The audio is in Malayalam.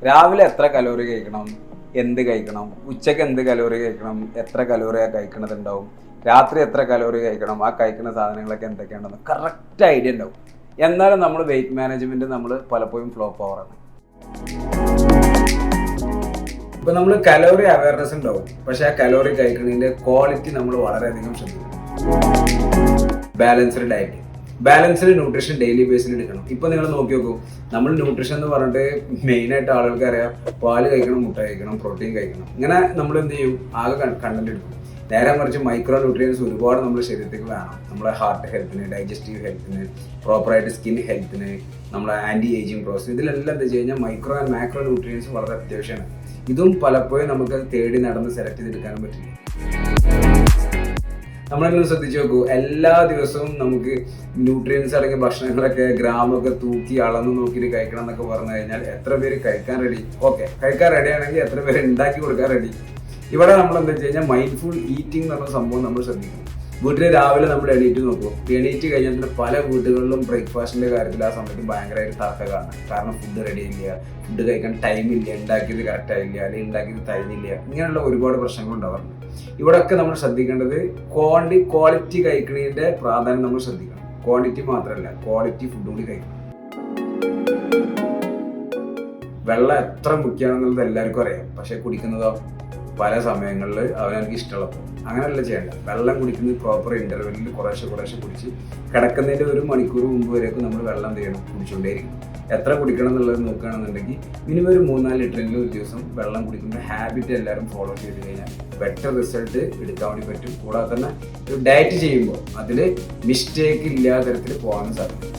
രാവിലെ എത്ര കലോറി കഴിക്കണം, എന്ത് കഴിക്കണം, ഉച്ചയ്ക്ക് എന്ത് കലോറി കഴിക്കണം, എത്ര കലോറിയാണ് കഴിക്കണതുണ്ടാവും, രാത്രി എത്ര കലോറി കഴിക്കണം, ആ കഴിക്കുന്ന സാധനങ്ങളൊക്കെ എന്തൊക്കെയാണെന്ന് കറക്റ്റ് ഐഡിയ ഉണ്ടാവും. എന്നാലും നമ്മൾ വെയിറ്റ് മാനേജ്മെൻറ്റ് നമ്മൾ പലപ്പോഴും ഫ്ലോപ്പ് ആവാറാണ്. ഇപ്പൊ നമ്മൾ കലോറി അവയർനെസ് ഉണ്ടാവും, പക്ഷെ ആ കലോറി കഴിക്കുന്നതിന്റെ ക്വാളിറ്റി നമ്മൾ വളരെയധികം ശ്രദ്ധിക്കണം. Balanced diet, balanced nutrition daily ബേസിൽ എടുക്കണം. ഇപ്പൊ നിങ്ങൾ നോക്കി നോക്കൂ, നമ്മൾ ന്യൂട്രീഷൻ എന്ന് പറഞ്ഞിട്ട് മെയിനായിട്ട് ആളുകൾക്ക് അറിയാം പാല് കഴിക്കണം, മുട്ട കഴിക്കണം, പ്രോട്ടീൻ കഴിക്കണം, ഇങ്ങനെ നമ്മൾ എന്ത് ചെയ്യും, ആകെ കണ്ടന്റ് എടുക്കും. നേരെ മറിച്ച് മൈക്രോ ന്യൂട്രിയൻസ് ഒരുപാട് നമ്മുടെ ശരീരത്തേക്ക് വേണം. നമ്മുടെ ഹാർട്ട് ഹെൽത്തിന്, ഡൈജസ്റ്റീവ് ഹെൽത്തിന്, പ്രോപ്പറായിട്ട് സ്കിൻ ഹെൽത്തിന്, നമ്മുടെ ആന്റി ഏജിങ് പ്രോസസ്, ഇതിലെല്ലാം എന്താ വെച്ച് കഴിഞ്ഞാൽ മൈക്രോ ആൻഡ് മാക്രോ ന്യൂട്രിയൻസ് വളരെ അത്യാവശ്യമാണ്. ഇതും പലപ്പോഴും നമുക്ക് തേടി നടന്ന് സെലക്ട് ചെയ്തെടുക്കാനും പറ്റില്ല. നമ്മളെല്ലാം ശ്രദ്ധിച്ചു നോക്കൂ, എല്ലാ ദിവസവും നമുക്ക് ന്യൂട്രിയൻസ് അടങ്ങിയ ഭക്ഷണങ്ങളൊക്കെ ഗ്രാമൊക്കെ തൂക്കി അളന്ന് നോക്കിയിട്ട് കഴിക്കണം എന്നൊക്കെ പറഞ്ഞു കഴിഞ്ഞാൽ എത്ര പേര് കഴിക്കാൻ റെഡി? ഓക്കെ, കഴിക്കാൻ റെഡി ആണെങ്കിൽ എത്ര പേര് ഉണ്ടാക്കി കൊടുക്കാൻ റെഡി? ഇവിടെ നമ്മൾ എന്താ വെച്ച് കഴിഞ്ഞാൽ മൈൻഡ്ഫുൾ ഈറ്റിംഗ് എന്നുള്ള സംഭവം നമ്മൾ ശ്രദ്ധിക്കണം. വീട്ടിൽ രാവിലെ നമ്മൾ എണീറ്റ് നോക്കും, എണീറ്റ് കഴിഞ്ഞാൽ തന്നെ പല വീടുകളിലും ബ്രേക്ക്ഫാസ്റ്റിന്റെ കാര്യത്തിൽ ആ സമയത്ത് ഭയങ്കരമായിട്ട് തർക്കമാണ്. കാരണം ഫുഡ് റെഡി ഇല്ല, ഫുഡ് കഴിക്കാൻ ടൈമില്ല, ഉണ്ടാക്കിയത് കറക്റ്റ് ആയില്ല, അല്ലെങ്കിൽ ഉണ്ടാക്കിയത് കഴിഞ്ഞില്ല, ഇങ്ങനെയുള്ള ഒരുപാട് പ്രശ്നങ്ങൾ ഉണ്ടാവാറുണ്ട്. ഇവിടെയൊക്കെ നമ്മൾ ശ്രദ്ധിക്കേണ്ടത് ക്വാളിറ്റി കഴിക്കുന്നതിന്റെ പ്രാധാന്യം നമ്മൾ ശ്രദ്ധിക്കണം. ക്വാണ്ടിറ്റി മാത്രമല്ല, ക്വാളിറ്റി ഫുഡ് കൂടി കഴിക്കണം. വെള്ളം എത്ര മുഖ്യമാണെന്നുള്ളത് എല്ലാവർക്കും അറിയാം, പക്ഷെ കുടിക്കുന്നതോ പല സമയങ്ങളിൽ അവനവർക്ക് ഇഷ്ടമുള്ളപ്പോൾ അങ്ങനെയല്ല ചെയ്യേണ്ട. വെള്ളം കുടിക്കുന്നത് പ്രോപ്പർ ഇന്റർവെല്ലിൽ കുറേശ്ശെ കുടിച്ച് കിടക്കുന്നതിൻ്റെ 1 മണിക്കൂർ മുമ്പ് വരെയൊക്കെ നമ്മൾ വെള്ളം ചെയ്യണം, കുടിച്ചുകൊണ്ടേയിരിക്കും. എത്ര കുടിക്കണം എന്നുള്ളത് നോക്കുകയാണെന്നുണ്ടെങ്കിൽ മിനിമം ഒരു 3-4 ലിറ്ററെങ്കിലും ഒരു ദിവസം വെള്ളം കുടിക്കുന്ന ഹാബിറ്റ് എല്ലാവരും ഫോളോ ചെയ്ത് കഴിഞ്ഞാൽ ബെറ്റർ റിസൾട്ട് എടുക്കാൻ വേണ്ടി പറ്റും. കൂടാതെ തന്നെ ഒരു ഡയറ്റ് ചെയ്യുമ്പോൾ അതിൽ മിസ്റ്റേക്ക് ഇല്ലാത്ത തരത്തിൽ പോകാനും സാധിക്കും.